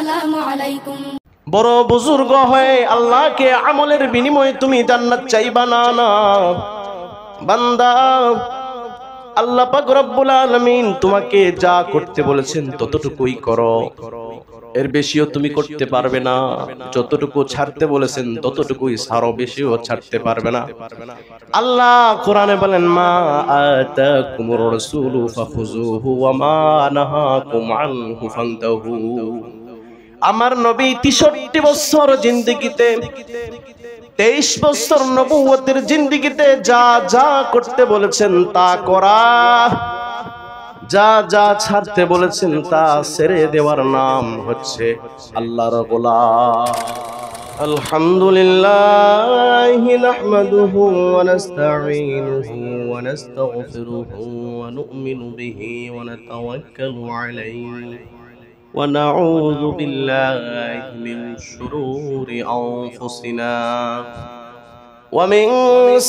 আসসালামু আলাইকুম। বড় বুজুর্গ হয়ে আল্লাহকে আমলের বিনিময়ে তুমি জান্নাত চাইবা না? না বান্দা, আল্লাহ পাক রব্বুল আলামিন তোমাকে যা করতে বলেছেন ততটুকুই করো, এর বেশিও তুমি করতে পারবে না। যতটুকু ছাড়তে বলেছেন ততটুকুই ছাড়ো, বেশিও ছাড়তে পারবে না। আল্লাহ কোরআনে বলেন, মা আতাকুমুর রাসূলু ফাখুযুহু ওয়া মা নাহাকুম আনহু ফান্তাহু। আমার নবী ৬৩ বছর জিন্দেগিতে, ২৩ বছর নবুয়তের জিন্দেগিতে যা যা করতে বলেছেন তা করা, যা যা ছাড়তে বলেছেন তা ছেড়ে দেওয়ার নাম হচ্ছে আল্লাহর গোলাম। আলহামদুলিল্লাহি নাহমাদুহু ওয়া নাস্তাঈনুহু ওয়া নাস্তাগফিরুহু ওয়া নু'মিনু বিহি ওয়া নাতাওয়াক্কালু আলাইহি ওয়া নাউযু বিল্লাহি মিন শুরুরি আনফুসিনা ওয়া মিন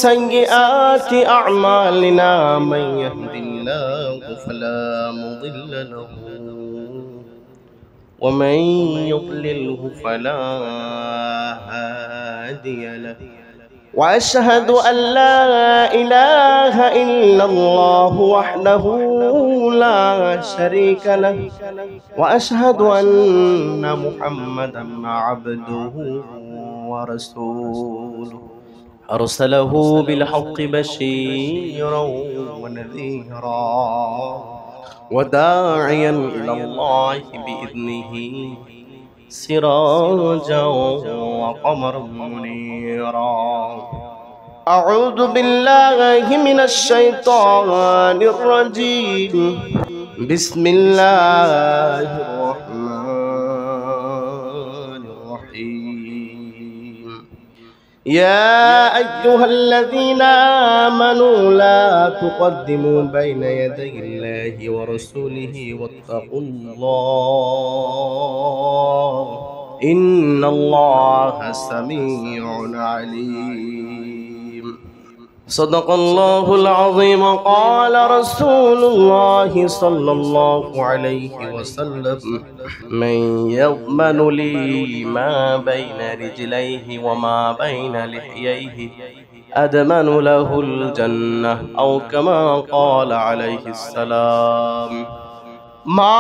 সাইয়্যাতি আ'মালিনা মান ইয়াহদিল্লাহু ফালা মুদিল্লা লাহু ওয়া মান ইউদ্লিলহু ফালা হাদিয়া লাহু ওয়া আশহাদু আল লা ইলাহা ইল্লাল্লাহু ওয়াহদাহু লা শারীকা লাহু ওয়া আশহাদু আন্না মুহাম্মাদান আবদুহু ওয়া রাসূলুহু আরসালাহু বিল হাক্কি বাশীরাও ওয়া নাযীরা ওয়া দাঈয়ান ইলাল্লাহি বিইذনিহি সিরাজাও ওয়া কমারাম মুনীরা। আউযু বিল্লাহি মিনাশ শাইতানির রাজীম। বিসমিল্লাহির রাহমানির রহিম। ইয়া আইয়ুহাল্লাযীনা আমানু লা তুকদ্দিমু বাইনা ইয়াদাইল্লাহি ওয়া রাসূলিহি ওয়াত্তাকুল্লাহ ইন্নাল্লাহা সামিউন আলীম। সাদাকাল্লাহুল আযীম। ক্বালা রাসূলুল্লাহি সাল্লাল্লাহু আলাইহি ওয়াসাল্লাম, মান ইয়াযমানু লি মা বাইনা রিজলাইহি ওয়া মা বাইনা লিহইয়াইহি আদমানু লাহুল জান্নাহ আও কামা ক্বালা আলাইহিস সালাম। মা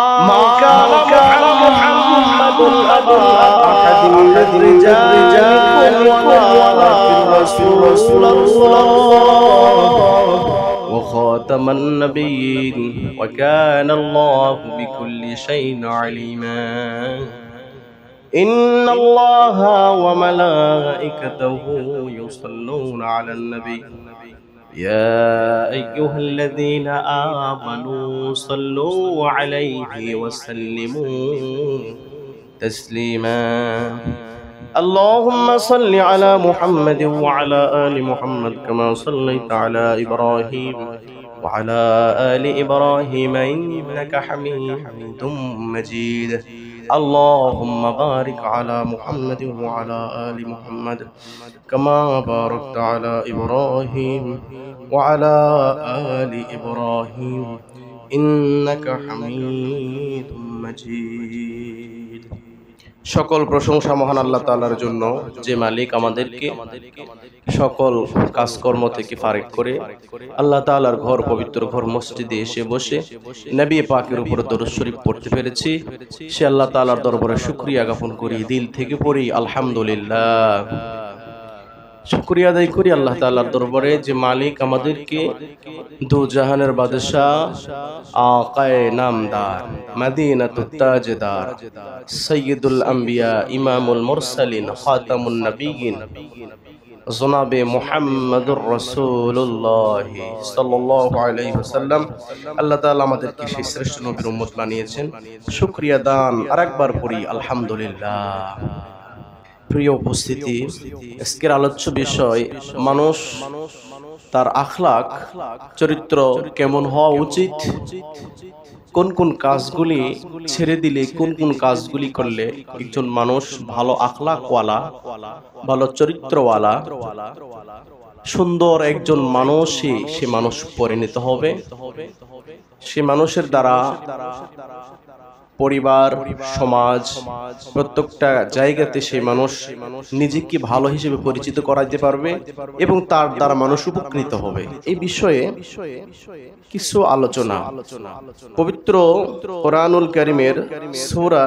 কানা মুহাম্মাদুন আবা আহাদিন মির রিজালিকুম ওয়ালাকিন রাসূলুল্লাহ ওয়া খাতামান নাবিয়্যিন ওয়া কানা আল্লাহু বিকুল্লি শাইইন আলিমা। ইন্নাল্লাহা ওয়া মালাইকাতাহু ইউসাল্লুনা আলান নবী يا أيها الذين آمنوا صلوا عليه وسلموا تسليما. اللهم صل على محمد وعلى آل محمد كما صليت على إبراهيم وعلى آل إبراهيم إنك حميد مجيد. اللهم بارك على محمد وعلى آل محمد كما باركت على إبراهيم وعلى آل إبراهيم إنك حميد مجيد. সকল প্রশংসা মহান আল্লাহ তাআলার জন্য, যে মালিক আমাদেরকে সকল কাজকর্ম থেকে ফারিগ করে আল্লাহ তাআলার ঘর, পবিত্র ঘর মসজিদে এসে বসে নবী পাকের উপর দরুদ শরীফ পড়তে পেরেছি। সে আল্লাহ তাআলার দরবারে শুকরিয়া জ্ঞাপন করি, দিল থেকে পড়ি আলহামদুলিল্লাহ। শুকরিয়া আদায় করি আল্লাহ তাআলার দরবারে, যে মালিক আমাদেরকে দু জাহানের বাদশাহ, আকায়ে নামদার, মদিনাতুত তাজদার, সাইয়্যিদুল আম্বিয়া, ইমামুল মুরসালিন, খাতামুন নবিয়্যিন জনাবে মুহাম্মদুর রাসূলুল্লাহ সাল্লাল্লাহু আলাইহি ওয়াসাল্লাম, আল্লাহ তাআলা আমাদেরকে সেই শ্রেষ্ঠ নবীর উম্মত বানিয়েছেন। শুকরিয়া দান আরেকবার পড়ি আলহামদুলিল্লাহ। প্রিয় উপস্থিতি, আজকের আলোচ্য বিষয় মানুষ তার আখলাক, চরিত্র কেমন হওয়া উচিত, কোন কোন কাজগুলি ছেড়ে দিলে, কোন কোন কাজগুলি করলে একজন মানুষ ভালো আখলাকওয়ালা, ভালো চরিত্রওয়ালা, সুন্দর একজন মানুষই সে মানুষ পরিণত হবে। সে মানুষের দ্বারা পরিবার, সমাজ, প্রত্যেকটা জায়গাতে সেই মানুষ নিজেকে ভালো হিসেবে পরিচিত করাইতে পারবে এবং তার দ্বারা মানুষ উপকৃত হবে। এই বিষয়ে কিছু আলোচনা পবিত্র কোরআনুল কারীমের সূরা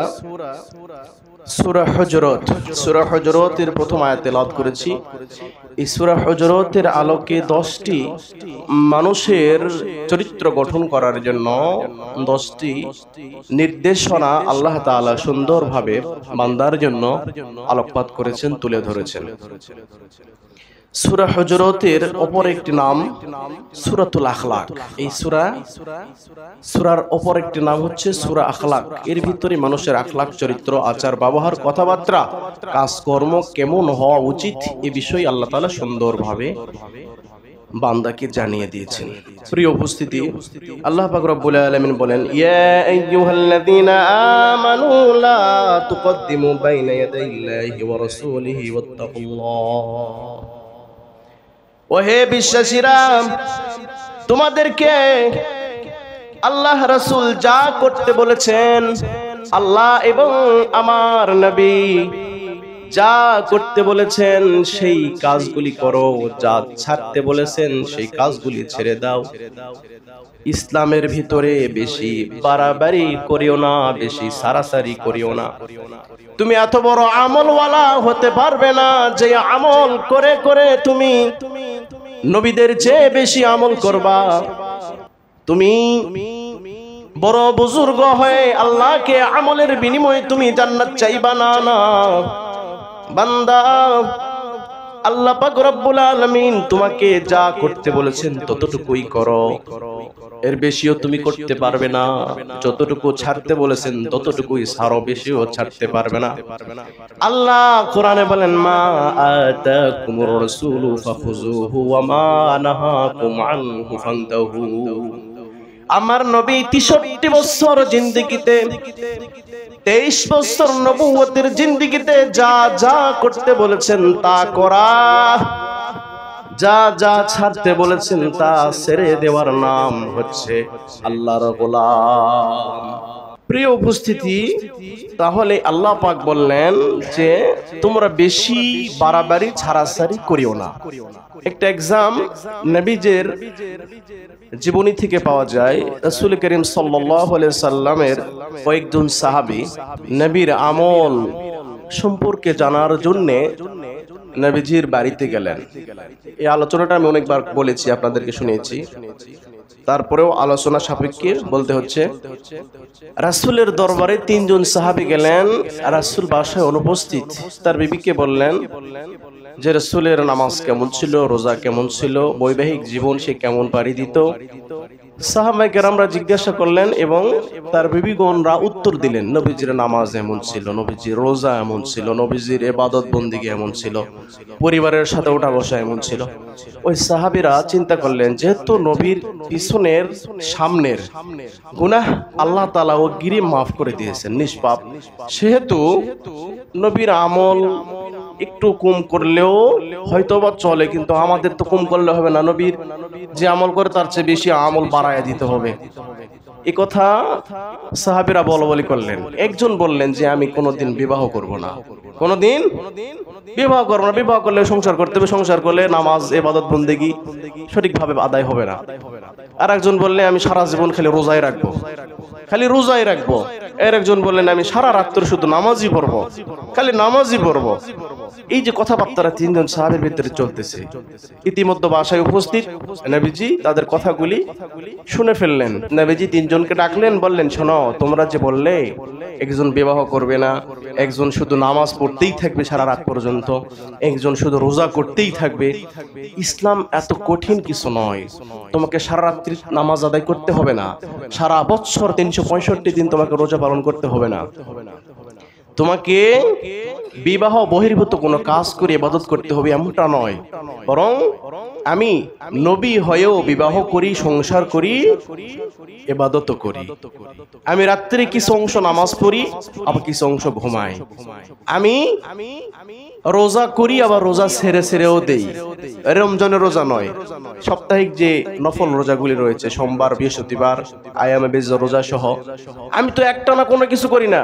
হুজুরাতের প্রথম আয়াত তেলাওয়াত করেছি। এই সূরা হুজুরাতের আলোকে 10টি মানুষের চরিত্র গঠন করার জন্য 10টি নির্দেশনা আল্লাহ তাআলা সুন্দরভাবে বান্দার জন্য আলোকপাত করেছেন, তুলে ধরেছেন। সূরা হুজুরাতের অপর একটি নাম সূরাতুল আখলাক। এই সূরার অপর একটি নাম হচ্ছে সূরা আখলাক। এর ভিতরে মানুষের আখলাক, চরিত্র, আচার ব্যবহার, কথাবার্তা, কাজকর্ম কেমন হওয়া উচিত এ বিষয়ে আল্লাহ তাআলা সুন্দরভাবে বান্দাকে জানিয়ে দিয়েছেন। প্রিয় উপস্থিতি, আল্লাহ পাক রব্বুল আলামিন বলেন, ইয়া আইয়ুহাল্লাযীনা আমানু লা তুকদ্দিমু বাইনা ইয়াদাইল্লাহি ওয়া রাসূলিহি ওয়াত্তাকুল্লাহ। ওহে বিশ্বাসীরা, তোমাদেরকে আল্লাহ রাসূল যা করতে বলেছেন, আল্লাহ এবং আমার নবী যা করতে বলেছেন সেই কাজগুলি করো, যা ছাড়তে বলেছেন সেই কাজগুলি ছেড়ে দাও। ইসলামের ভিতরে বেশি বাড়াবাড়ি করিও না, বেশি সারাসারি করিও না। তুমি এত বড় আমলওয়ালা হতে পারবে না যে আমল করে করে তুমি নবীদের চেয়ে বেশি আমল করবা। তুমি বড় বুজুর্গ হয়ে আল্লাহকে আমলের বিনিময়ে তুমি জান্নাত চাইবা না। না বান্দা, আল্লাহ পাক রব্বুল আলামিন তোমাকে যা করতে বলেছেন ততটুকুই করো, এর বেশিও তুমি করতে পারবে না। যতটুকু ছাড়তে বলেছেন ততটুকুই ছাড়ো, বেশিও ছাড়তে পারবে না। আল্লাহ কোরআনে বলেন, মা আতাকুমুর রাসূলু ফাখুযুহু ওয়া মা নাহাকুম আনহু ফান্তাহু। আমার নবী 63 বছর জিন্দেগিতে, 23 বছর নবুয়তের জিন্দেগিতে যা যা করতে বলেছেন তা করা, যা যা ছাড়তে বলেছেন তা ছেড়ে দেওয়ার নাম হচ্ছে আল্লাহর গোলাম। প্রিয় উপস্থিতি, তাহলে আল্লাহ পাক বললেন যে তোমরা বেশি বাড়াবাড়ি ছাড়াছাড়ি করিও না। একটা এক্সাম নবীজের জীবনী থেকে পাওয়া যায়। রাসূল করিম সাল্লাল্লাহু আলাইহি সাল্লামের কয়েকজন সাহাবী নবীর আমল সম্পর্কে জানার জন্য নবীজির বাড়িতে গেলেন। এই আলোচনাটা আমি অনেকবার বলেছি, আপনাদেরকে শুনিয়েছি, তারপরেও আলোচনা সাপেক্ষে বলতে হচ্ছে। রাসূলের দরবারে 3 জন সাহাবী গেলেন, রাসূল বাসায় অনুপস্থিত। তার বিবিকে বললেন যে রাসূলের নামাজ কেমন ছিল, রোজা কেমন ছিল, বৈবাহিক জীবন সে কেমন পাড়ি দিত। সাহাবায়ে কেরামরা জিজ্ঞাসা করলেন এবং তার বিবিগণরা উত্তর দিলেন, নবীজির নামাজ এমন ছিল, নবীজির রোজা এমন ছিল, নবীজির ইবাদত বন্দেগী এমন ছিল, পরিবারের সাথে ওঠা বসা এমন ছিল। ওই সাহাবীরা চিন্তা করলেন, যেহেতু নবীর পিছনের সামনের গুনাহ আল্লাহ তাআলা ও গিরি মাফ করে দিয়েছেন, নিষ্পাপ, সেহেতু নবীর আমল একটু কম করলেও হয়তোবা চলে, কিন্তু আমাদের তো কম করলে হবে না, নবীর যে আমল করে তার চেয়ে বেশি আমল বাড়ায় দিতে হবে। এই কথা সাহাবীরা বলাবলি করলেন। একজন বললেন যে আমি কোনোদিন বিবাহ করব না, কোনোদিন বিবাহ করব না, বিবাহ করলে সংসার করতে হবে, সংসার করলে নামাজ ইবাদত বন্দেগী সঠিকভাবে আদায় হবে না। আর একজন বললেন আমি সারা জীবন খালি রোজায় রাখবো, খালি রোজাই রাখবো। এর একজন বললেন আমি সারা রাত্র শুধু নামাজই পড়বো, খালি নামাজই পড়বো। এই যে কথাবার্তারা 3 জন সাহাবীর ভিতরে চলতেছে, ইতিমধ্যে বাসায় উপস্থিত নবীজি তাদের কথাগুলি শুনে ফেললেন। নবীজি 3 জনকে ডাকলেন, বললেন শোনো, তোমরা যে বললে একজন বিবাহ করবে না, একজন শুধু নামাজ পড়তেই থাকবে সারা রাত পর্যন্ত, একজন শুধু রোজা করতেই থাকবে, ইসলাম এত কঠিন কিছু নয়। তোমাকে সারা রাত্রি নামাজ আদায় করতে হবে না, সারা বছর 365 দিন তোমাকে রোজা পালন করতে হবে না। তোমাকে বিবাহ বহির্ভূত কোনো কাজ করে ইবাদত করতে হবে এমনটা নয়, বরং আমি নবী হয়েও বিবাহ করি, সংসার করি, ইবাদত করি। আমি রাত্রে কিছু অংশ নামাজ পড়ি, আবার কিছু অংশ ঘুমাই। আমি রোজা করি, আবার রোজা ছেড়েও দেই। রমজানের রোজা নয়, সাপ্তাহিক যে নফল রোজাগুলি রয়েছে, সোমবার, বৃহস্পতিবার, আয়ামে বেজ রোজা সহ। আমি তো একটানা কোনো কিছু করি না,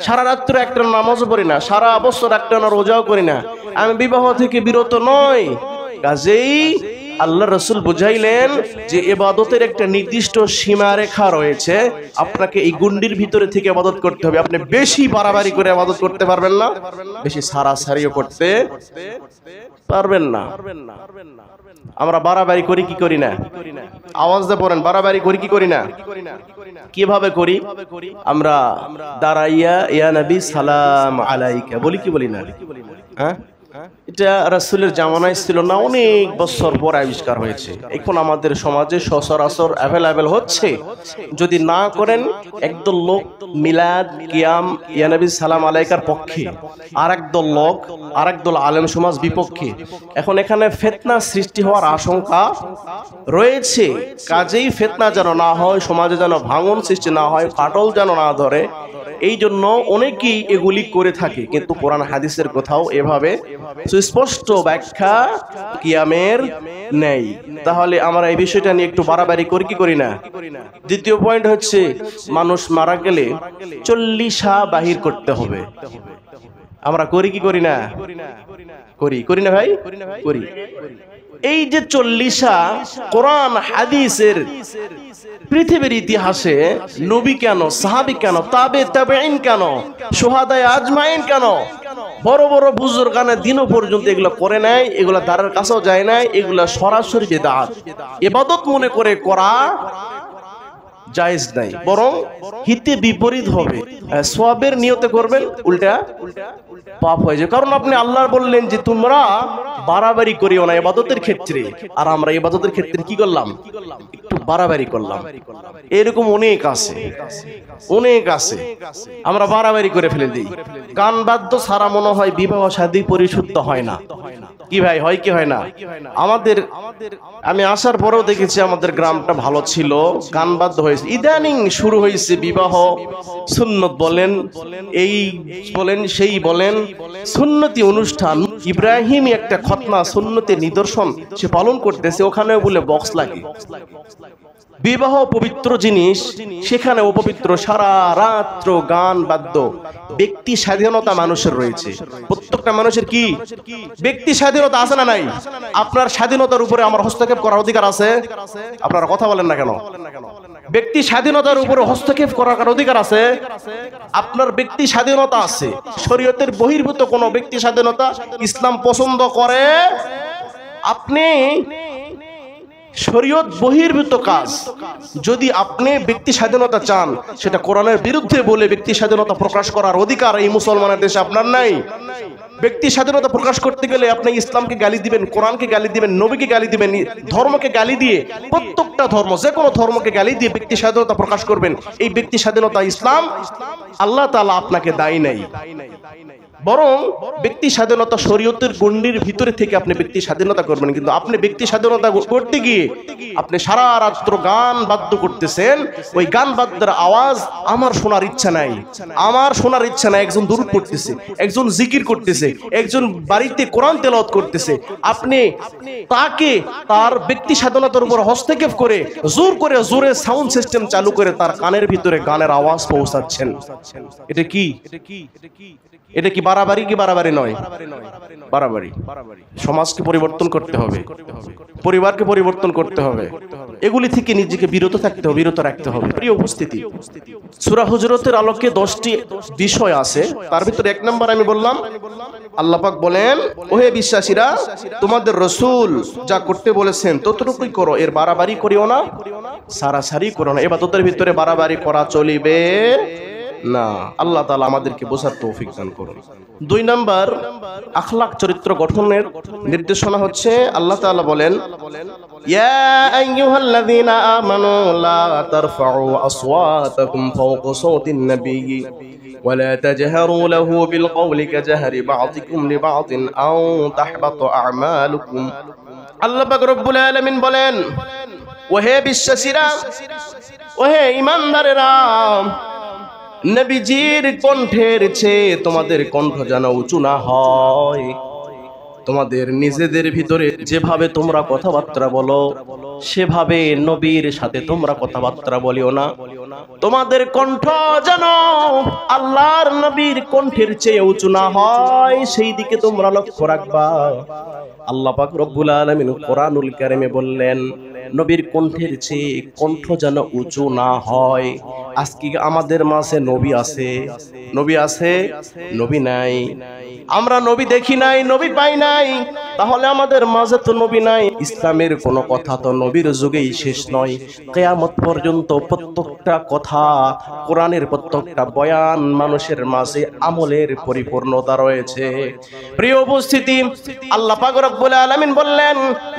সারা রাত্র একটানা নামাজও পড়ি না, সারা বছর একটানা রোজাও করি না। আমি বিবাহ থেকে বিরত নয়। কাজেই আল্লাহ রসুল বুঝাইলেন যে ইবাদতের একটা নির্দিষ্ট সীমারেখা রয়েছে, আপনাকে এই গুন্ডির ভিতরে থেকে ইবাদত করতে হবে। আপনি বেশি বাড়াবাড়ি করে ইবাদত করতে পারবেন না, বেশি সারাসারিও করতে পারবেন না। আমরা বাড়াবাড়ি করি কি করি না? আওয়াজ দিয়ে পড়েন, বাড়াবাড়ি করি কি করি না? কিভাবে করি? আমরা দাঁড়াইয়া ইয়া নবী সালাম আলাইকা বলি কি বলি না? হ্যাঁ, এটা রাসূলের জামানায় ছিল না, অনেক বছর পর আবিষ্কার হয়েছে। এখন আমাদের সমাজে সচরাচর অ্যাভেলেবেল হচ্ছে। যদি না করেন, একদল লোক মিলাদ, কিয়াম, ইয়া নবী সালাম আলাইকার পক্ষে, আর একদল লোক, আর একদল আলেম সমাজ বিপক্ষে। এখন এখানে ফিতনা সৃষ্টি হওয়ার আশঙ্কা রয়েছে। কাজেই ফিতনা যেন না হয়, সমাজে যেন ভাঙন সৃষ্টি না হয়, ফাটল যেন না ধরে, এই জন্য অনেকেই এগুলি করে থাকে। কিন্তু কোরআন হাদিসের কোথাও এভাবে সুস্পষ্ট ব্যাখ্যা কিয়ামের নেই। তাহলে আমরা এই বিষয়টা নিয়ে একটু বাড়াবাড়ি করি কি করি না? দ্বিতীয় পয়েন্ট হচ্ছে, মানুষ মারা গেলে 40 বাহির করতে হবে। আমরা করি কি করি না? করি না ভাই? করি। এই যে 40 কোরআন হাদিসের পৃথিবীর ইতিহাসে নবী কেন, সাহাবী কেন, তাবেঈন কেন, শুহাদায়ে আজমাইন কেন, বড় বড় বুজুর্গানের দিনও পর্যন্ত এগুলো করে নাই, এগুলা দ্বারের কাছেও যায় নাই, এগুলা সরাসরি বিদআত, ইবাদত মনে করে করা জায়েজ নাই, বরং হিতে বিপরীত হবে। সওয়াবের নিয়তে করবেন, উল্টা পাপ হয়ে যায়। কারণ আপনি আল্লাহ বললেন যে তোমরা বাড়াবাড়ি করিও না ইবাদতের ক্ষেত্রে, আর আমরা ইবাদতের ক্ষেত্রে কি করলাম? একটু বাড়াবাড়ি করলাম। এরকম অনেক আছে, আমরা বাড়াবাড়ি করে ফেলে দিই। গান বাদ্য ছাড়া মনে হয় বিবাহ শাদী পরিশুদ্ধ হয় না। কি ভাই, হয় কি হয় না? আমি আসার পরেও দেখেছি আমাদের গ্রামটা ভালো ছিল, গান বাদ্য হয়েছে। ইদানিং শুরু হয়েছে বিবাহ সুন্নত বলেন, এই বলেন, সেই বলেন, সুন্নতি অনুষ্ঠান। ইব্রাহিমী একটা খতনা সুন্নতের নিদর্শন সে পালন করতেছে, ওখানেও বলে বক্স লাগে। বিবাহ পবিত্র জিনিস, সেখানে অপবিত্র সারা রাত্র গান বাদ্য। ব্যক্তি স্বাধীনতা মানুষের রয়েছে, প্রত্যেকটা মানুষের কি ব্যক্তি স্বাধীনতা আছে না নাই? আপনার স্বাধীনতার উপরে আমার হস্তক্ষেপ করার অধিকার আছে? আপনারা কথা বলেন না কেন? ব্যক্তি স্বাধীনতার উপরে হস্তক্ষেপ করার অধিকার আছে? আপনার ব্যক্তি স্বাধীনতা আছে। শরীয়তের বহির্ভূত কোনো ব্যক্তি স্বাধীনতা ইসলাম পছন্দ করে। আপনি শরীয়ত বহির্ভূত কাজ যদি আপনি ব্যক্তি স্বাধীনতা চান, সেটা কোরআনের বিরুদ্ধে বলে ব্যক্তি স্বাধীনতা প্রকাশ করার অধিকার এই মুসলমানের দেশে আপনার নাই। ব্যক্তি স্বাধীনতা প্রকাশ করতে গেলে আপনি ইসলামকে গালি দিবেন, কোরআনকে গালি দিবেন, নবীকে গালি দিবেন, ধর্মকে গালি দিয়ে, প্রত্যেকটা ধর্ম, যে কোনো ধর্মকে গালি দিয়ে ব্যক্তি স্বাধীনতা প্রকাশ করবেন। এই ব্যক্তি স্বাধীনতা ইসলাম আল্লাহ তাআলা আপনাকে দায়ী নাই, বরং ব্যক্তি স্বাধীনতা শরীয়তের গণ্ডির ভিতরে থেকে আপনি ব্যক্তি স্বাধীনতা করবেন। কিন্তু আপনি ব্যক্তি স্বাধীনতা করতে গিয়ে আপনি সারা রাত্র গান বাদ্য করতেছেন। ওই গান বাদ্যের আওয়াজ আমার শোনার ইচ্ছা নাই, একজন দুরূদ পড়তেছে, একজন জিকির করতেছে, একজন বাড়িতে কোরআন তেলাওয়াত করতেছে, আপনি তাকে তার ব্যক্তি স্বাধীনতার উপর হস্তক্ষেপ করে জোরে সাউন্ড সিস্টেম চালু করে তার কানের ভিতরে গানের আওয়াজ পৌঁছাচ্ছেন। এটা কি বাড়াবাড়ি? কি বাড়াবাড়ি নয়? বাড়াবাড়ি। সমাজকে পরিবর্তন করতে হবে, পরিবারকে পরিবর্তন করতে হবে, এগুলি থেকে নিজেকে বিরত থাকতে হবে, বিরত রাখতে হবে। প্রিয় উপস্থিতি, সূরা হুজুরাতের আলোকে 10টি বিষয় আছে। তার ভিতরে 1 নম্বর আমি বললাম, আল্লাহ পাক বলেন, ওহে বিশ্বাসীরা, তোমাদের রাসূল যা করতে বলেছেন ততটুকুই করো, এর বাড়াবাড়ি করিও না, সারাসারি করো না। ইবাদতের ভিতরে বাড়াবাড়ি করা চলিবে না। আল্লাহ তাআলা আমাদেরকে বোঝার তৌফিক দান করুন। 2 নাম্বার, আখলাক চরিত্র গঠনের নির্দেশনা হচ্ছে, আল্লাহ তাআলা বলেন, ইয়া আইয়ুহাল্লাযীনা আমানু লা তারফাউ আসওয়াতাকুম ফাওকা সাওতিন নাবিয়্যি ولا تجهروا له بالقول كجهر بعضكم لبعض أن تحبط أعمالكم আল্লাহ পাক রব্বুল আলামিন বলেন, ওহে বিশ্বাসীরা, ওহে ঈমানদারেরা, নবীজির কণ্ঠের চেয়ে তোমাদের কণ্ঠ যেন উঁচু না হয়। তোমাদের নিজেদের ভিতরে যেভাবে তোমরা কথাবার্তা বলো সেভাবে নবীর সাথে তোমরা কথাবার্তা বলিও না। তোমাদের কণ্ঠ যেন আল্লাহর নবীর কণ্ঠের চেয়ে উঁচু না হয়, সেই দিকে তোমরা লক্ষ্য রাখবা। আল্লাহ পাক রব্বুল আলামিন কোরআনুল কারীমে বললেন, নবীর কণ্ঠের চেয়ে কণ্ঠ যেন উঁচু না হয়। আজকে আমাদের মাঝে নবী আছে? নবী আছে? নবী নাই। আমরা নবী দেখি নাই, নবী পাই নাই, তাহলে আমাদের মাঝে তো নবী নাই। ইসলামের কোনো কথা তো নবীর যুগেই শেষ নয়, কিয়ামত পর্যন্ত প্রত্যেকটা কথা, কোরআনের প্রত্যেকটা বয়ান মানুষের মাঝে আমলের পরিপূর্ণতা রয়েছে। প্রিয় উপস্থিতি, আল্লাহ পাক রব্বুল আলামিন বললেন,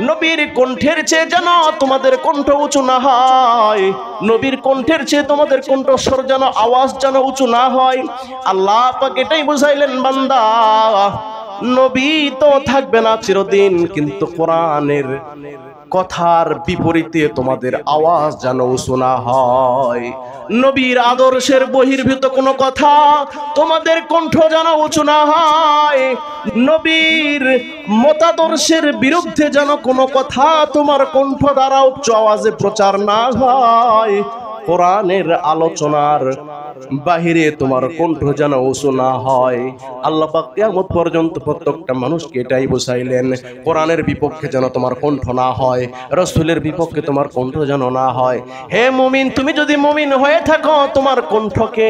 নবীর কণ্ঠের চেয়ে যেন তোমাদের কণ্ঠ উঁচু না হয়, নবীর কণ্ঠের চেয়ে তোমাদের কণ্ঠস্বর যেন, আওয়াজ যেন উঁচু না হয়। আল্লাহ পাক এটাই বুঝাইলেন, বান্দা নবী তো থাকবে না চিরদিন, কিন্তু কোরআনের কথার বিপরীতে তোমাদের আওয়াজ যেন উঁচু না হয়। নবীর আদর্শের বহির্ভূত কোনো কথা তোমাদের কণ্ঠ যেন উঁচু না হয়। নবীর মতাদর্শের বিরুদ্ধে যেন কোনো কথা তোমার কণ্ঠ দ্বারা উচ্চ আওয়াজে প্রচার না হয়। কোরআনের আলোচনার বাহিরে তোমার কণ্ঠ যেন উঁচু না হয়। আল্লাহ পাক কিয়ামত পর্যন্ত প্রত্যেকটা মানুষকে এটাই বুঝাইলেন, কোরআনের বিপক্ষে যেন তোমার কণ্ঠ না হয়, রাসূলের বিপক্ষে তোমার কণ্ঠ যেন না হয়। হে মুমিন, তুমি যদি মুমিন হয়ে থাকো, তোমার কণ্ঠকে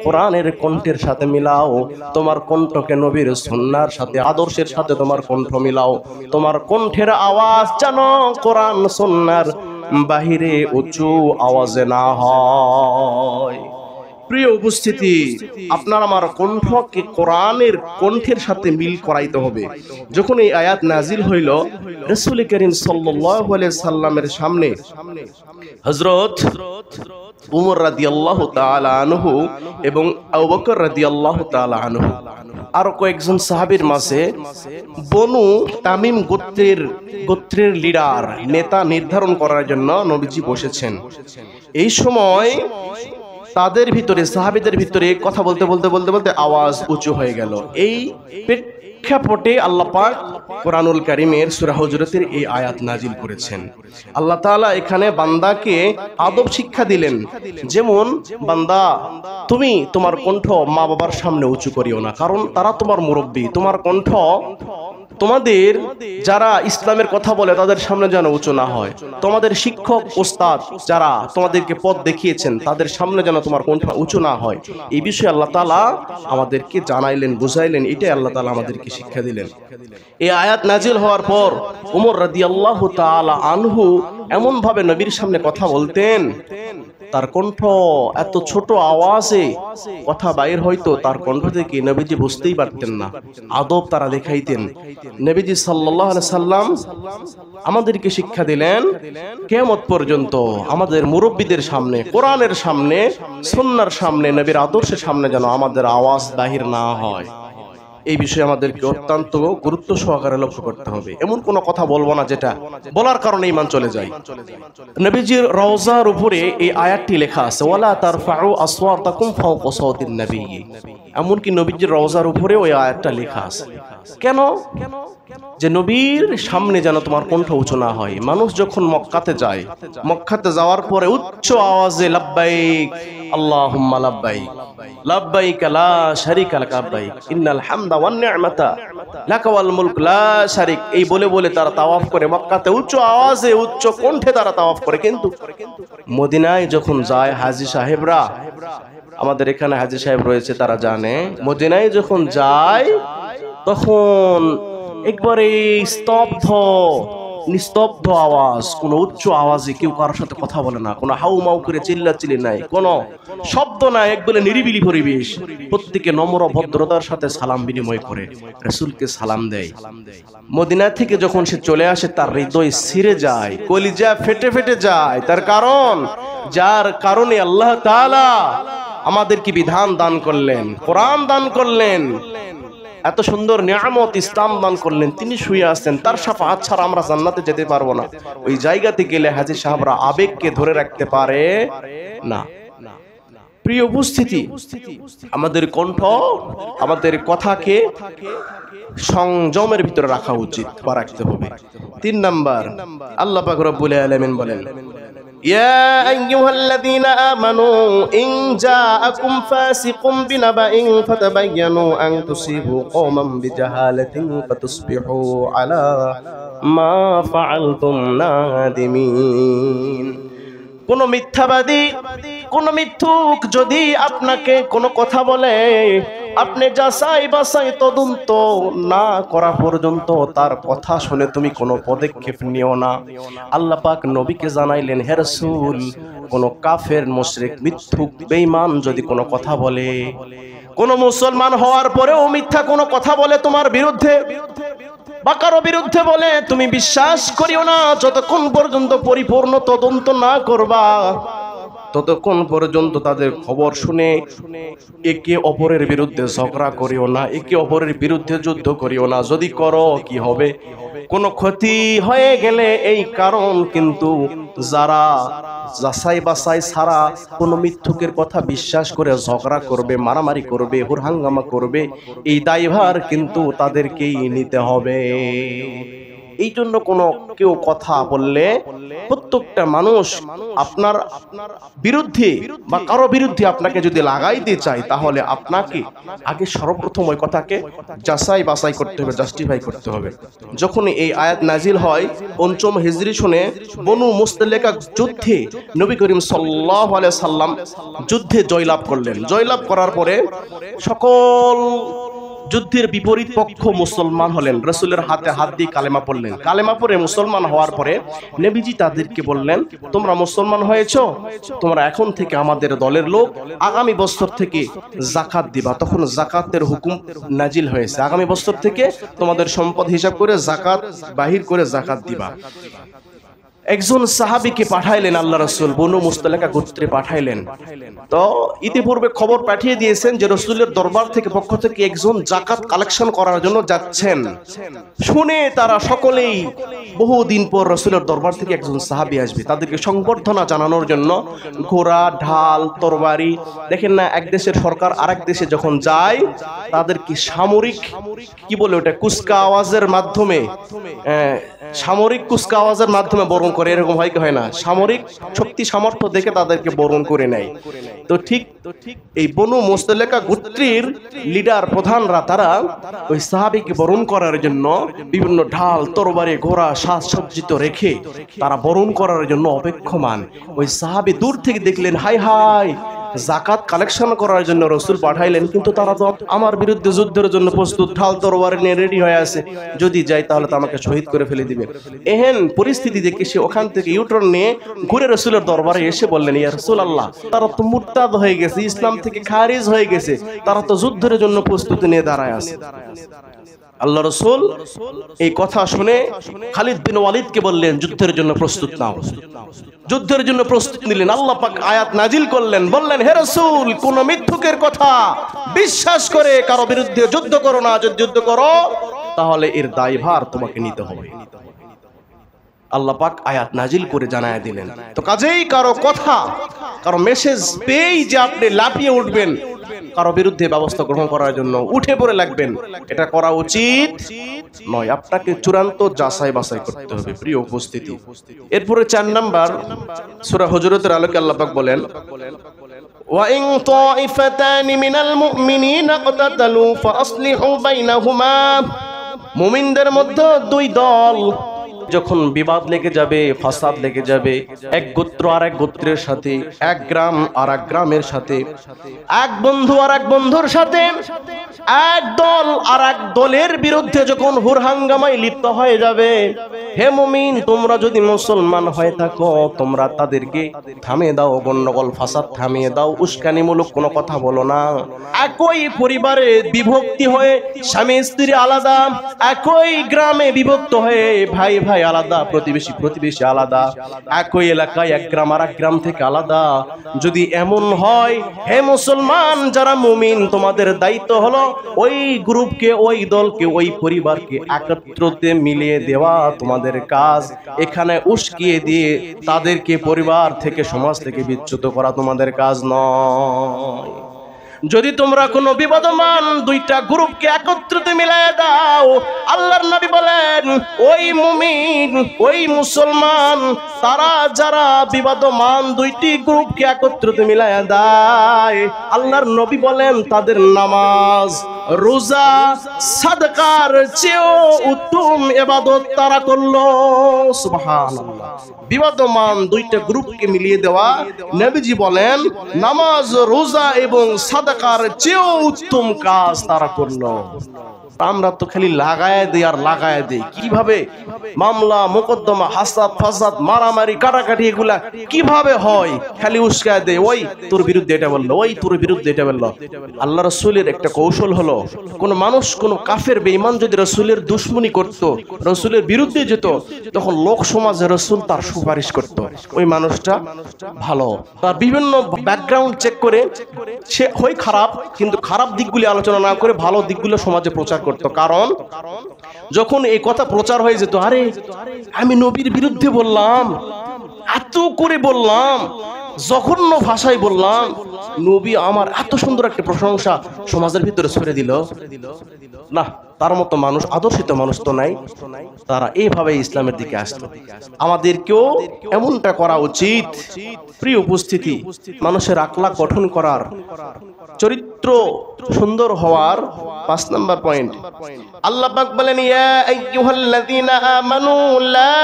কোরআনের কণ্ঠের সাথে মিলাও, তোমার কণ্ঠকে নবীর সুন্নাহর সাথে, আদর্শের সাথে তোমার কণ্ঠ মিলাও। তোমার কণ্ঠের আওয়াজ যেন কোরআন সুন্নাহর বাহিরে উঁচু আওয়াজে না হয়। প্রিয় উপস্থিতি, আপনার আমার কণ্ঠকে কোরআনের কণ্ঠের সাথে মিল করাইতে হবে। যখন এই আয়াত নাজিল হইল, রাসূল করিম সাল্লাল্লাহু আলাইহি সাল্লামের সামনে হযরত উমর রাদিয়াল্লাহু তাআলা আনহু এবং আবু বকর রাদিয়াল্লাহু তাআলা আনহু আর কয়েকজন সাহাবীর মাঝে বনু তামিম গোত্রের লিডার, নেতা নির্ধারণ করার জন্য নবীজি বসেছেন। এই সময় তাদের ভিতরে, সাহাবীদের ভিতরে কথা বলতে বলতে বলতে বলতে আওয়াজ উঁচু হয়ে গেল। এই প্রেক্ষাপটে আল্লাহ পাক কোরআনুল কারীমের সূরা হুজুরাতের এই আয়াত নাজিল করেছেন। আল্লাহ তাআলা এখানে বান্দাকে আদব শিক্ষা দিলেন, যেমন বান্দা তুমি তোমার কণ্ঠ মা বাবার সামনে উঁচু করিও না, কারণ তারা তোমার মুরব্বী। তোমার কণ্ঠ তোমাদের যারা ইসলামের কথা বলে তাদের সামনে যেন উঁচু না হয়। তোমাদের শিক্ষক ওস্তাদ যারা তোমাদেরকে পথ দেখিয়েছেন তাদের সামনে যেন তোমার কণ্ঠ উঁচু না হয়। এই বিষয়ে আল্লাহ তাআলা আমাদেরকে জানাইলেন, বুঝাইলেন, এটাই আল্লাহ তাআলা আমাদেরকে শিক্ষা দিলেন। এই আয়াত নাজিল হওয়ার পর উমর রাদিয়াল্লাহু তাআলা আনহু এমন ভাবে নবীর সামনে কথা বলতেন, তার কণ্ঠ এত ছোট আওয়াজে কথা বাইর হইতো, তার কণ্ঠ থেকে নবীজি বুঝতেই পারতেন না। আদব তারা দেখাইতেন। নবীজি সাল্লাল্লাহু আলাইহি সাল্লাম আমাদেরকে শিক্ষা দিলেন, কিয়ামত পর্যন্ত আমাদের মুরব্বীদের সামনে, কোরআনের সামনে, সুন্নাহর সামনে, নবীর আদর্শের সামনে যেন আমাদের আওয়াজ বাহির না হয়। এই বিষয়ে আমাদেরকে অত্যন্ত গুরুত্ব সহকারে লক্ষ্য করতে হবে। এমন কোন কথা বলবো না যেটা বলার কারণে ঈমান চলে যায়। নবীজির রওজার উপরে এই আয়াতটি লেখা আছে, ওয়ালা তারফাউ আসওয়াতাকুম ফাওকা সাওতিন নবী। এমনকি নবীজির রওজার উপরে ওই আয়াতটা লেখা আছে। কেন? যে নবীর সামনে যেন তোমার কণ্ঠ উঁচু না হয়। মানুষ যখন মক্কাতে যায়, মক্কাতে যাওয়ার পরে উচ্চ আওয়াজে লাব্বাইক আল্লাহুম্মা লাব্বাইক, লাব্বাইক লা শারীকা লাক লাব্বাইক, ইন্নাল হামদা ওয়ান নি'মাতা লাকা ওয়াল মুলক লা শারীক, এই বলে বলে তারা তাওয়াফ করে। মক্কাতে উচ্চ আওয়াজে, উচ্চ কণ্ঠে তারা তাওয়াফ করে। কিন্তু মদিনায় যখন যায় হাজী সাহেবরা, আমাদের এখানে হাজী সাহেব রয়েছে, তারা জানে, মদিনায় যখন যায় তখন একবারে নিস্তব্ধ আওয়াজ, কোনো উচ্চ আওয়াজে কেউ কারোর সাথে কথা বলে না, কোনো হাউমাউ করে চিল্লাচিল্লি নাই, কোনো শব্দ নাই, একবারে নিরিবিলি পরিবেশ। প্রত্যেকে নম্র ভদ্রতার সাথে সালাম বিনিময় করে রাসূলকে সালাম দেয়। মদিনা থেকে যখন সে চলে আসে, তার হৃদয় ছিঁড়ে যায়, কলিজা ফেটে ফেটে যায়। তার কারণ, যার কারণে আল্লাহ তাআলা আমাদেরকে বিধান দান করলেন, কোরআন দান করলেন, এত সুন্দর নিয়ামত ইসলাম দান করলেন, তিনি শুয়ে আছেন, তার শাফাআত ছাড়া আমরা জান্নাতে যেতে পারবো না। ওই জায়গাতে গেলে হাজী সাহেবরা আবেগকে ধরে রাখতে পারে না। প্রিয় উপস্থিতি, আমাদের কণ্ঠ, আমাদের কথাকে সংযমের ভিতরে রাখা উচিত বা রাখতে হবে। 3 নাম্বার, আল্লাহ পাক রব্বুল আলামিন বলেন, ইয়া আইয়ুহাল্লাযীনা আমানু ইন জাআকুম ফাসিকুম বিনাবাইন ফাতাবায়ানু আন তুসিবু কওমান বিজাহালাতিন ফাতুসবিহু আলা মা ফাআলতুম নাদিমিন। কোন মিথ্যাবাদী, কোন মিথ্যুক যদি আপনাকে কোনো কথা বলে, আপনি যাচাই বাছাই তদন্ত না করা পর্যন্ত তার কথা শুনে তুমি কোনো পদক্ষেপ নিও না। আল্লাহ পাক নবীকে জানাইলেন, হে রাসূল, কোন কাফের, মুশরিক, মিথ্যুক, বেঈমান যদি কোনো কথা বলে, কোন মুসলমান হওয়ার পরেও মিথ্যা কোনো কথা বলে তোমার বিরুদ্ধে বা কারো বিরুদ্ধে বলে, তুমি বিশ্বাস করিও না যতক্ষণ পর্যন্ত পরিপূর্ণ তদন্ত না করবা, ততক্ষণ পর্যন্ত তাদের খবর শুনে একে অপরের বিরুদ্ধে ঝগড়া করিও না, একে অপরের বিরুদ্ধে যুদ্ধ করিও না। যদি করো কি হবে? কোনো ক্ষতি হয়ে গেলে এই কারণ কিন্তু যারা যাচাই বাছাই ছাড়া কোনো মিথ্যুকের কথা বিশ্বাস করে ঝগড়া করবে, মারামারি করবে, হুরহাঙ্গামা করবে, এই দায়ভার কিন্তু তাদেরকেই নিতে হবে। এই জন্য কোনো কেউ কথা বললে প্রত্যেকটা মানুষ আপনার বিরুদ্ধে বা কারো বিরুদ্ধে আপনাকে যদি লাগাইতে চায়, তাহলে আপনাকে আগে সর্বপ্রথম ওই কথাকে যাচাই বাছাই করতে হবে, জাস্টিফাই করতে হবে। যখন এই আয়াত নাজিল হয় ৫ম হিজরি সনে বনু মুস্তালিকা যুদ্ধে নবী করিম সাল্লাল্লাহু আলাইহি সাল্লাম যুদ্ধে জয়লাভ করলেন। জয়লাভ করার পরে সকল যুদ্ধের বিপরীত পক্ষ মুসলমান হলেন। রাসূলের হাতে হাত দিয়ে কালেমা পড়লেন। কালেমা পড়ে মুসলমান হওয়ার পরে নবীজি তাদেরকে বললেন, তোমরা মুসলমান হয়েছো, তোমরা এখন থেকে আমাদের দলের লোক, আগামী বছর থেকে যাকাত দিবা। তখন যাকাতের হুকুম নাজিল হয়েছে, আগামী বছর থেকে তোমাদের সম্পদ হিসাব করে যাকাত বাহির করে যাকাত দিবা। একজন সাহাবীকে পাঠাইলেন আল্লাহ রাসূল, বনু মুস্তালিকা গোত্রে পাঠাইলেন। তো ইতিপূর্বে খবর পাঠিয়ে দিয়েছেন যে রাসূলের দরবার থেকে পক্ষ থেকে একজন যাকাত কালেকশন করার জন্য যাচ্ছেন। শুনে তারা সকলেই বহুদিন পর রাসূলের দরবার থেকে একজন সাহাবী আসবে, তাদেরকে সংবর্ধনা জানানোর জন্য ঘোড়া, ঢাল, তরবারি, দেখেন না এক দেশের সরকার আরেক দেশে যখন যায় তাদেরকে সামরিক কি বলে ওটা কুচকা আওয়াজের মাধ্যমে, সামরিক কুচকা আওয়াজের মাধ্যমে বরণ করে, এরকম হয় কি হয় না? সামরিক শক্তি সামর্থ্য দেখে তাদেরকে বরণ করে নেয়। তো ঠিক এই বনু মুস্তালিকা গোত্রের লিডার, প্রধানরা, তারা ওই সাহাবীকে বরণ করার জন্য বিভিন্ন ঢাল, তরবারি, ঘোড়া সাজসজ্জিত রেখে তারা বরণ করার জন্য অপেক্ষমান। ওই সাহাবী দূর থেকে দেখলেন, হাই হাই, যাকাত কালেকশন করার জন্য রাসূল পাঠাইলেন, কিন্তু তারা তো আমার বিরুদ্ধে যুদ্ধের জন্য প্রস্তুত, ঢাল তরবারি নিয়ে রেডি হয়ে আছে, যদি যাই তাহলে তো আমাকে শহীদ করে ফেলে দিবে। এহেন পরিস্থিতি দেখে সে ওখান থেকে ইউটার্ন নিয়ে ঘুরে রাসূলের দরবারে এসে বললেন, ইয়া রাসূলুল্লাহ, তারা তো মুরতাদ হয়ে গেছে, ইসলাম থেকে খারিজ হয়ে গেছে, তারা তো যুদ্ধের জন্য প্রস্তুতি নিয়ে দাঁড়ায় আছে। আল্লাহ রাসূল এই কথা শুনে খালিদ বিন ওয়ালিদকে বললেন, যুদ্ধের জন্য প্রস্তুত নাও। যুদ্ধের জন্য প্রস্তুত নিলেন। আল্লাহ পাক আয়াত নাজিল করলেন, বললেন, হে রাসূল, কোন মিথ্যুকের কথা বিশ্বাস করে কারো বিরুদ্ধে যুদ্ধ করো না। যদি যুদ্ধ করো তাহলে এর দায়ভার তোমাকে নিতে হবে। আল্লাহ পাক আয়াত নাজিল করে জানায় দিলেন। তো কাজেই কারো কথা, কারো মেসেজ পেয়েই যে আপনি লাফিয়ে উঠবেন কারো বিরুদ্ধে ব্যবস্থা গ্রহণ করার জন্য, উঠে পড়ে লাগবেন, এটা করা উচিত নয়। আপনাকে চূড়ান্ত যাচাই বাছাই করতে হবে। প্রিয় উপস্থিতি, এরপরে 4 নাম্বার, সূরা হুজুরাতের আলোকে আল্লাহ পাক বলেন, ওয়া ইন তাইফাতানি মিনাল মুমিনিনা ইকতাতালু ফাসলিহু বাইনাহুমা। মুমিনদের মধ্যে 2 দল যখন বিবাদ লেগে যাবে, ফাসাদ লেগে যাবে, এক গোত্র আর এক গোত্রের সাথে, এক গ্রাম আর এক গ্রামের সাথে, এক বন্ধু আর এক বন্ধুর সাথে, এক দল আর এক দলের বিরুদ্ধে যখন হুরহাঙ্গামায় লিপ্ত হয়ে যাবে, হে মুমিন, তোমরা যদি মুসলমান হয়ে থাকো, তোমরা তাদেরকে থামিয়ে দাও, গন্ডগোল ফাসাদ থামিয়ে দাও, উস্কানিমূলক কোনো কথা বলো না। একই পরিবারে বিভক্তি হয়ে স্বামী স্ত্রী আলাদা, একই গ্রামে বিভক্ত হয়ে ভাই ভাই আলাদা, প্রতিবেশী আলাদা, একই এলাকায় এক গ্রাম আর এক গ্রাম থেকে আলাদা। যদি এমন হয়, হে মুসলমান যারা মুমিন, তোমাদের দায়িত্ব হলো ওই গ্রুপকে, ওই দলকে, ওই পরিবারকে একত্রতে মিলিয়ে দেওয়া তোমাদের কাজ। এখানে উস্কিয়ে দিয়ে তাদেরকে পরিবার থেকে, সমাজ থেকে বিচ্যুত করা তোমাদের কাজ নয়। যদি তোমরা কোনো বিবাদমান দুইটা গ্রুপকে একত্রিত মিলাইয়া দাও, আল্লাহর নবী বলেন ওই মুমিন, ওই মুসলমান, তারা যারা বিবাদমান দুইটি গ্রুপকে একত্রিত মিলাইয়া দেয়, আল্লাহর নবী বলেন তাদের নামাজ, রোজা, সাদকার চেয়েও উত্তম ইবাদত তারা করলো। সুবহানাল্লাহ। বিবাদমান দুইটা গ্রুপকে মিলিয়ে দেওয়া, নবীজি বলেন নামাজ, রোজা এবং সাদাকার চেয়েও উত্তম কাজ তারা করলো। আমরা তো খালি লাগায় দেই আর লাগায় দেই। কিভাবে মামলা মোকদ্দমা, হাসাদ ফাসাদ, মারামারি, কাটাকাটি এগুলা কিভাবে হয়? খালি উস্কায় দেয়, ওই তোর বিরুদ্ধে এটা বললো, ওই তোর বিরুদ্ধে এটা বললো। আল্লাহ রাসূলের একটা কৌশল হলো, কোন মানুষ, কোন কাফের বেঈমান যদি রাসূলের দুশমনি করত, রাসূলের বিরুদ্ধে যেত, তখন লোক সমাজে রাসূল তার সুপারিশ করত। ওই মানুষটা ভালো, তার বিভিন্ন ব্যাকগ্রাউন্ড চেক করে সে হয় খারাপ, কিন্তু খারাপ দিকগুলি আলোচনা না করে ভালো দিকগুলো সমাজে প্রচার করত। কারণ যখন এই কথা প্রচার হয়ে যেত, আরে আমি নবীর বিরুদ্ধে বললাম, এত করে বললাম, জঘন্য ভাষায় বললাম, নবী আমার এত সুন্দর একটা প্রশংসা সমাজের ভিতরে ছড়িয়ে দিল, না তার মতো মানুষ, আদর্শিত মানুষ তো নাই। তারা এইভাবে ইসলামের দিকে আসতো। আমাদেরকেও এমনটা করা উচিত। প্রিয় উপস্থিতি, মানুষের আখলাক গঠন করার, চরিত্র সুন্দর হওয়ার 5 নম্বর পয়েন্ট, আল্লাহ পাক বলেন ইয়া আইয়ুহাল্লাযীনা আমানু লা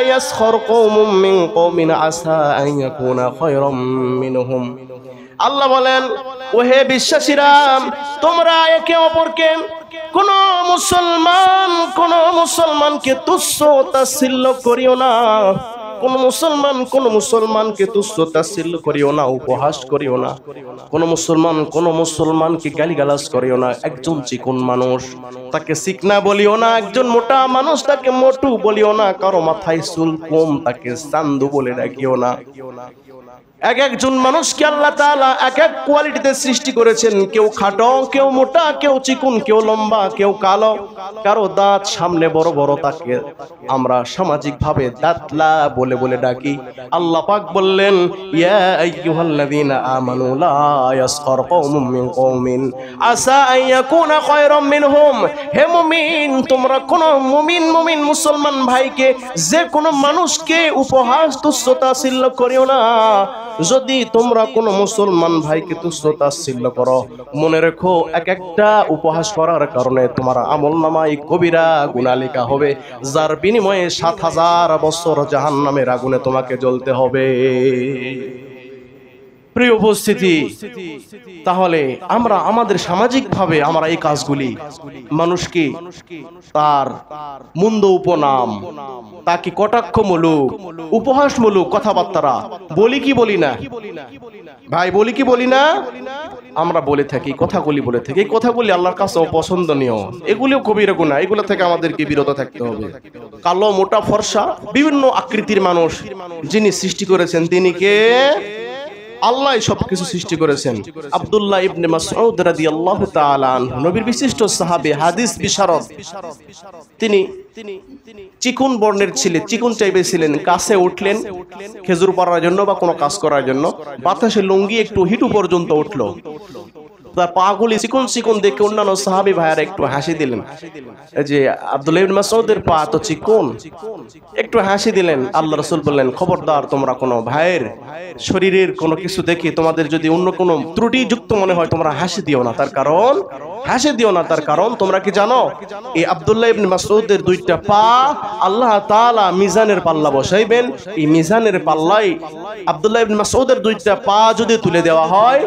ইয়াসখার কওমুম মিন কওমিন আসা আন ইয়াকুনা খায়রাম মিনহুম। আল্লাহ বলেন ও হে বিশ্বাসীরা, তোমরা একে অপরকে, কোন মুসলমানকে তুচ্ছ তাচ্ছিল্য করিও না, কোন মুসলমানকে তুচ্ছ তাচ্ছিল্য করিও না, উপহাস করিও না, কোন মুসলমানকে গালিগালাজ করিও না। একজন চিকন মানুষ তাকে চিকনা বলিও না, একজন মোটা মানুষ তাকে মোটু বলিও না, কারো মাথায় চুল কম তাকে চান্দু বলে ডাকিও না। একজন মানুষকে আল্লাহ তাআলা এক এক কোয়ালিটিতে সৃষ্টি করেছেন। কেউ খাটো, কেউ মোটা, কেউ চিকন, কেউ লম্বা, কেউ কালো, কারো দাঁত সামনে বড় বড়, তাকে আমরা সামাজিক ভাবে দাঁতলা বলে বলে ডাকি। আল্লাহ পাক বললেন ইয়া আইয়ুহাল্লাযীনা আমানু লা ইয়াসখার কওমুম মিন কওমিন আসা আন ইয়াকুনা খায়রাম মিনহুম। হে মুমিন, তোমরা কোন মুমিন মুসলমান ভাইকে, যে কোন মানুষকে উপহাস তুচ্ছ তাচ্ছিল্য করিও না। যদি তোমরা কোন মুসলমান ভাইকে তুচ্ছ তাচ্ছিল্য করো, মনে রেখো এক একটা উপহাস করার কারণে তোমার আমলনামায় কবিরা গুনাহ লেখা হবে, যার বিনিময়ে 7000 বছর জাহান্নামের আগুনে তোমাকে জ্বলতে হবে। প্রিয় উপস্থিতি, তাহলে আমরা আমাদের সামাজিক ভাবে আমরা এই কাজগুলি, মানুষকে তার মন্দ উপনাম, তাকে কটাক্ষমূলক, উপহাসমূলক কথাবার্তা বলি কি বলি না ভাই, বলি কি বলি না? আমরা বলে থাকি, কথাগুলি বলে থাকি। এই কথাগুলি আল্লাহর কাছে অপছন্দনীয়, এগুলিও কবিরা গুনাহ, এগুলো থেকে আমাদেরকে বিরত থাকতে হবে। কালো, মোটা, ফর্সা, বিভিন্ন আকৃতির মানুষ যিনি সৃষ্টি করেছেন, তিনি কে? আল্লাহ সবকিছু সৃষ্টি করেছেন। আব্দুল্লাহ ইবনে মাসউদ রাদিয়াল্লাহু তাআলা আনহু, নবীর বিশিষ্ট সাহাবী, হাদিস বিশারদ, তিনি চিকন বর্ণের ছিলেন, চিকন টাইপের ছিলেন। কাছে উঠলেন খেজুর পাড়ার জন্য বা কোনো কাজ করার জন্য, বাতাসে লুঙ্গি একটু হিটু পর্যন্ত উঠলো, তার পাগুলি চিকন চিকন দেখে অন্যান্য সাহাবী ভাইয়ারা একটু হাসি দিলেন। এই যে আব্দুল্লাহ ইবনে মাসউদের পা তো চিকন, একটু হাসি দিলেন। আল্লাহ রাসূল বললেন, খবরদার, তোমরা কোনো ভাইয়ের শরীরের কোনো কিছু দেখে তোমাদের যদি অন্য কোনো ত্রুটিযুক্ত মনে হয়, তোমরা হাসি দিও না। তার কারণ তোমরা কি জানো, এই আব্দুল্লাহ ইবনে মাসউদের দুইটা পা আল্লাহ তাআলা মিজানের পাল্লা বসাইবেন। এই মিজানের পাল্লায় আব্দুল্লাহ ইবনে মাসউদের দুইটা পা যদি তুলে দেওয়া হয়,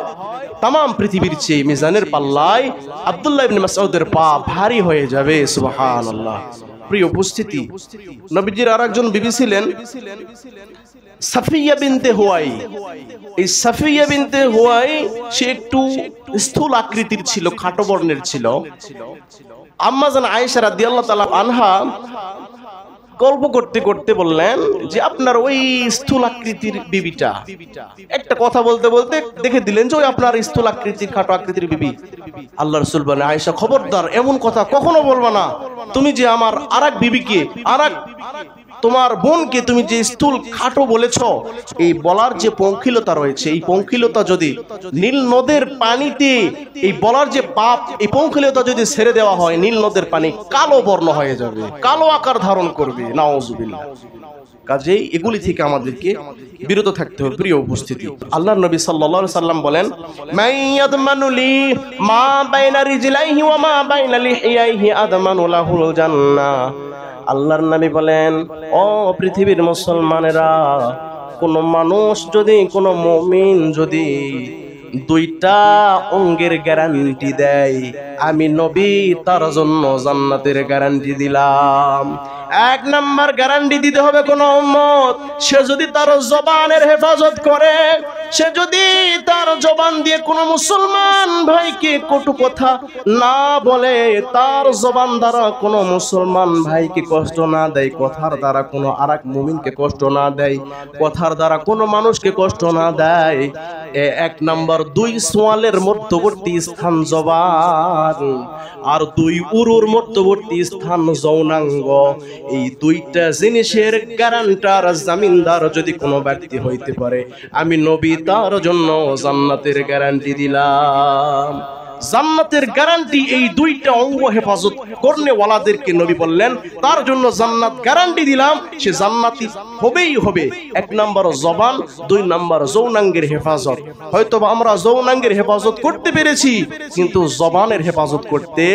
तमाम পৃথিবীর চেয়ে মিজানের পাল্লায় আব্দুল্লাহ ইবনে মাসউদের পা ভারী হয়ে যাবে। সুবহানাল্লাহ। প্রিয় উপস্থিতি, নবীজির আরেকজন বিবি ছিলেন সাফিয়া বিনতে হুয়াই। এই সাফিয়া বিনতে হুয়াই, সে একটু স্থূল আকৃতির ছিল, খাটো বর্ণের ছিল। আম্মা জান আয়েশা রাদিয়াল্লাহু তাআলা আনহা গল্প করতে করতে বললেন যে আপনার ওই স্থূলাকৃতির বিবিটা, একটা কথা বলতে বলতে দেখে দিলেন যে ওই আপনার স্থূলাকৃতির খাটো আকৃতির বিবি। আল্লাহ রাসূল বলেন, আয়েশা খবরদার এমন কথা কখনো বলবা না। তুমি যে আমার আরেক বিবিকে, আরেক তোমার বোনকে তুমি যে স্থূল খাটো বলেছ, এই বলার যে পঙ্কিলতা রয়েছে, এই পঙ্কিলতা যদি নীল নদের পানিতে, এই বলার যে পাপ, এই পঙ্কিলতা যদি ছেড়ে দেওয়া হয়, নীল নদের পানি কালো বর্ণ হয়ে যাবে, কালো আকার ধারণ করবে। নাউযুবিল্লাহ। কাজেই এগুলি থেকে আমাদেরকে বিরত থাকতে হবে। প্রিয় উপস্থিতি, আল্লাহর নবী সাল্লাল্লাহু আলাইহি সাল্লাম বলেন, মাইয়াদমানু লি মা বাইনা রিজলাইহি ওয়া মা বাইনা লিহিয়াইহি আদমানু লাহুল জান্নাহ। আল্লাহর নবী বলেন, ও পৃথিবীর মুসলমানেরা, কোন মানুষ যদি, কোন মুমিন যদি দুইটা অঙ্গের গ্যারান্টি দেয়, আমি নবী তার জন্য জান্নাতের গ্যারান্টি দিলাম। এক নাম্বার গ্যারান্টি দিতে হবে কোন উম্মত, সে যদি তার জবানের হেফাজত করে, সে যদি তার জবান দিয়ে কোন মুসলমান ভাইকে কটু কথা না বলে, তার জবান দ্বারা কোন মুসলমান ভাইকে কষ্ট না দেয়, কথার দ্বারা কোন আরেক মুমিনকে কষ্ট না দেয়, কথার দ্বারা কোন মানুষকে কষ্ট না দেয়। এক নাম্বার, দুই সোয়ালের মধ্যবর্তী স্থান জবান, আর দুই উরুর মধ্যবর্তী স্থান যৌনাঙ্গ। এই দুইটা জিনিসের গ্যারান্টার জামিনদার যদি কোনো ব্যক্তি হইতে পারে, আমি নবী তার জন্য জান্নাতের গ্যারান্টি দিলাম। জান্নাতের গ্যারান্টি এই দুইটা অঙ্গ হেফাজত করনেওয়ালাদেরকে নবী বললেন, তার জন্য জান্নাত গ্যারান্টি দিলাম, সে জান্নাতি হবেই হবে। এক নাম্বার জবান, দুই নাম্বার যৌনাঙ্গের হেফাজত। হয়তো আমরা যৌনাঙ্গের হেফাজত করতে পেরেছি, কিন্তু জবানের হেফাজত করতে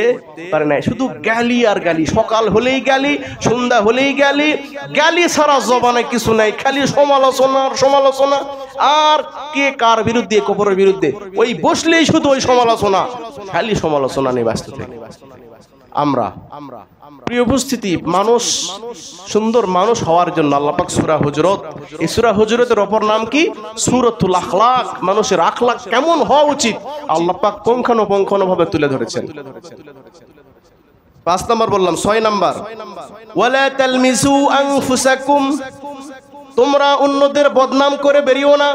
পারে নাই। শুধু গালি আর গালি, সকাল হলেই গালি, সন্ধ্যা হলেই গালি, গালি ছাড়া জবানে কিছু নাই, খালি সমালোচনা আর সমালোচনা। আর কে কার বিরুদ্ধে, কবরের বিরুদ্ধে, ওই বসলেই শুধু ওই সমালোচনা, খালি সমালোচনা নেই বাস্তব থেকে। আমরা প্রিয় উপস্থিতি, মানুষ সুন্দর মানুষ হওয়ার জন্য আল্লাহ পাক সূরা হুজুরাত, এই সূরা হুজুরাতের অপর নাম কি? সূরাতুল আখলাক। মানুষের আখলাক কেমন হওয়া উচিত আল্লাহ পাক পুঙ্খানুপুঙ্খভাবে তুলে ধরেছেন। 5 নাম্বার বললাম। 6 নাম্বার, ওয়ালা তালমিজু আনফুসাকুম, তোমরা অন্যদের বদনাম করে বেরিও না।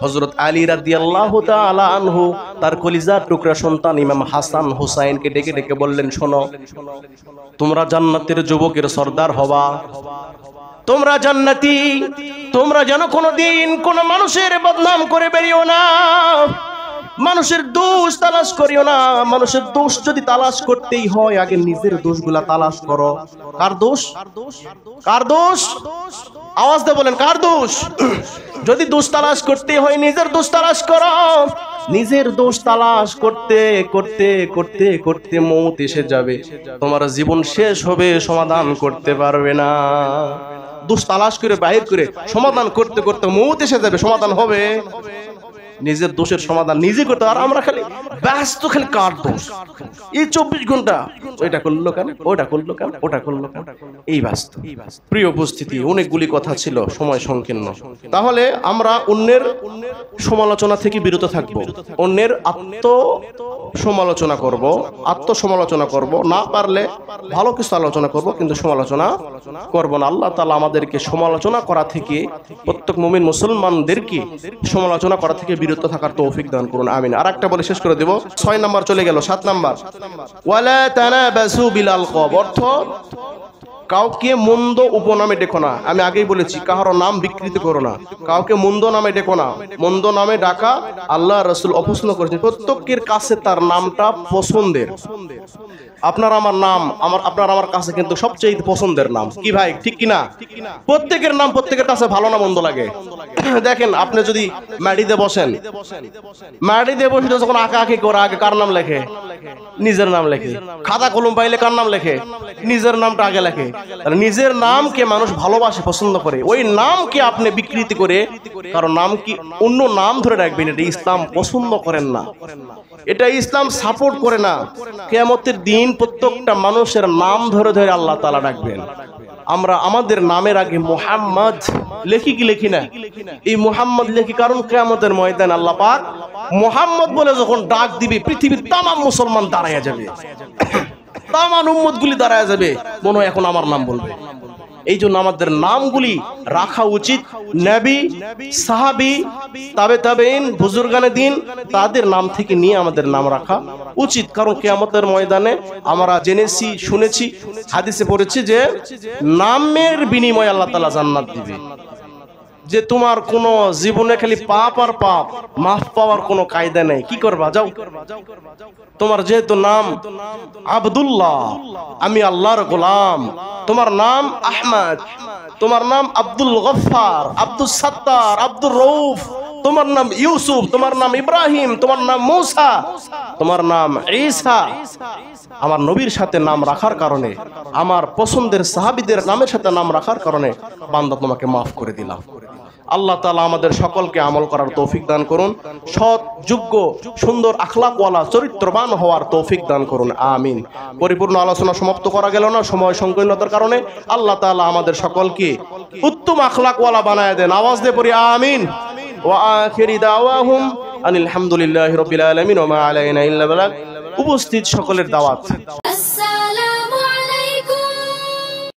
হযরত আলী রাদিয়াল্লাহু তাআলা আনহু তার কলিজার টুকরা সন্তান ইমাম হাসান হুসাইনকে ডেকে ডেকে বললেন, শোনো, তোমরা জান্নাতের যুবকের সর্দার হবা, তোমরা জান্নাতি, তোমরা যেন কোনোদিন কোন মানুষের বদনাম করে বেরিও না, মানুষের দোষ তালাশ করিও না। মানুষের দোষ যদি তালাশ করতেই হয়, আগে নিজের দোষগুলা তালাশ করো। কার দোষ? কার দোষ? আওয়াজ দিয়ে বলেন, কার দোষ? যদি দোষ তালাশ করতে হয়, নিজের দোষ তালাশ করো। নিজের দোষ তালাশ করতে করতে করতে করতে মৌত এসে যাবে, তোমার জীবন শেষ হবে, সমাধান করতে পারবে না। দোষ তালাশ করে বাহির করে সমাধান করতে করতে মৌত এসে যাবে, সমাধান হবে? নিজের দোষের সমাধান নিজে করতে। আর আমরা খালি ব্যস্ত, খালি কার দোষ, এই 24 ঘন্টা ওইটা করলো কেন, ওটা করলো কেন, ওটা করলো কেন, এই ব্যস্ত। প্রিয় উপস্থিতি, অনেকগুলি কথা ছিল, সময় সংকীর্ণ। তাহলে আমরা অন্যের সমালোচনা থেকে বিরত থাকবো, অন্যের সমালোচনা করব, আত্মসমালোচনা করব, না পারলে ভালো কিছু আলোচনা করব, কিন্তু সমালোচনা করব না। আল্লাহ তাআলা আমাদেরকে সমালোচনা করা থেকে, প্রত্যেক মুমিন মুসলমানদেরকে সমালোচনা করা থেকে বিরত থাকার তৌফিক দান করুন, আমিন। আর একটা বলে শেষ করে দেব। 6 নাম্বার চলে গেল। 7 নাম্বার, ওয়ালা তানাবাসু বিল আলকাব, অর্থ কাউকে মন্দ উপনামে ডেকো না। আমি আগেই বলেছি, কারো নাম বিকৃত করো না, কাউকে মন্দ নামে ডেকো না। মন্দ নামে ডাকা আল্লাহ রাসূল অপছন্দ করেছেন। প্রত্যেকের কাছে তার নামটা পছন্দের। আপনার আমার নাম, আপনার আমার কাছে কিন্তু সবচেয়ে পছন্দের নাম কি ভাই, ঠিক কিনা? প্রত্যেকের নাম প্রত্যেকের কাছে ভালো না মন্দ লাগে? দেখেন, আপনি যদি মাটিতে বসেন, মাটিতে বসে যখন আঁকাআঁকি করে, আগে কার নাম লেখে? নিজের নাম লেখে। খাতা কলম পাইলে কার নাম লেখে? নিজের নামটা আগে লেখে। নিজের নামকে মানুষ ভালোবাসে, পছন্দ করে। ওই নামকে আপনি বিকৃতি করে কারণ নাম কি অন্য নাম ধরে রাখবেন, এটা ইসলাম পছন্দ করেন না, এটা ইসলাম সাপোর্ট করে না। কিয়ামতের দিন প্রত্যেকটা মানুষের নাম ধরে ধরে আল্লাহ তাআলা ডাকবেন। আমরা আমাদের নামের আগে মুহাম্মদ লেখি কি লেখি না? এই মুহাম্মদ লেখি, কারণ কিয়ামতের ময়দান আল্লাহ পাক মুহাম্মদ বলে যখন ডাক দিবে, পৃথিবীর তামাম মুসলমান দাঁড়ায়া যাবে, তামাম উম্মত গুলি দাঁড়ায়া যাবে, মনে হয় এখন আমার নাম বলবে। এই জন্য আমাদের নামগুলি রাখা উচিত। নবী, সাহাবী, তাবে তাবেইন, বুজুর্গানে দিন, তাদের নাম থেকে নিয়ে আমাদের নাম রাখা উচিত। কারণ কিয়ামতের ময়দানে আমরা জেনেছি, শুনেছি, হাদিসে পড়েছি যে নামের বিনিময়ে আল্লাহ তাআলা জান্নাত দিবে। যে তোমার কোনো জীবনে খালি পাপ আর পাপ, মাফ পাওয়ার কোনো কায়দা নেই, কি করবা? যাও, তোমার যেহেতু নাম আব্দুল্লাহ, আমি আল্লাহর গোলাম, তোমার নাম আহমদ, তোমার নাম আব্দুল গফফার, আব্দুল সাত্তার, আব্দুর রউফ, তোমার নাম ইউসুফ, তোমার নাম ইব্রাহিম, তোমার নাম মূসা, তোমার নাম ঈসা, আমার নবীর সাথে নাম রাখার কারণে, আমার পছন্দের সাহাবীদের নামের সাথে নাম রাখার কারণে বান্দা তোমাকে মাফ করে দিলাম। আল্লাহ তাআলা আমাদের সকলকে আমল করার তৌফিক দান করুন, সৎ, যোগ্য, সুন্দর আখলাকওয়ালা, চরিত্রবান হওয়ার তৌফিক দান করুন, আমিন। পরিপূর্ণ আলোচনা সমাপ্ত করা গেল না সময় সংকীর্ণতার কারণে। আল্লাহ তাআলা আমাদের সকলকে উত্তম আখলাকওয়ালা বানায় দেন। আওয়াজ দিয়ে পড়ি আমিন। ওয়া আখিরি দাওয়াহুম আনিল হামদুলিল্লাহি রাব্বিল আলামিন ওয়া মা আলাইনা ইল্লা বালাগ। উপস্থিত সকলের দাওয়াত।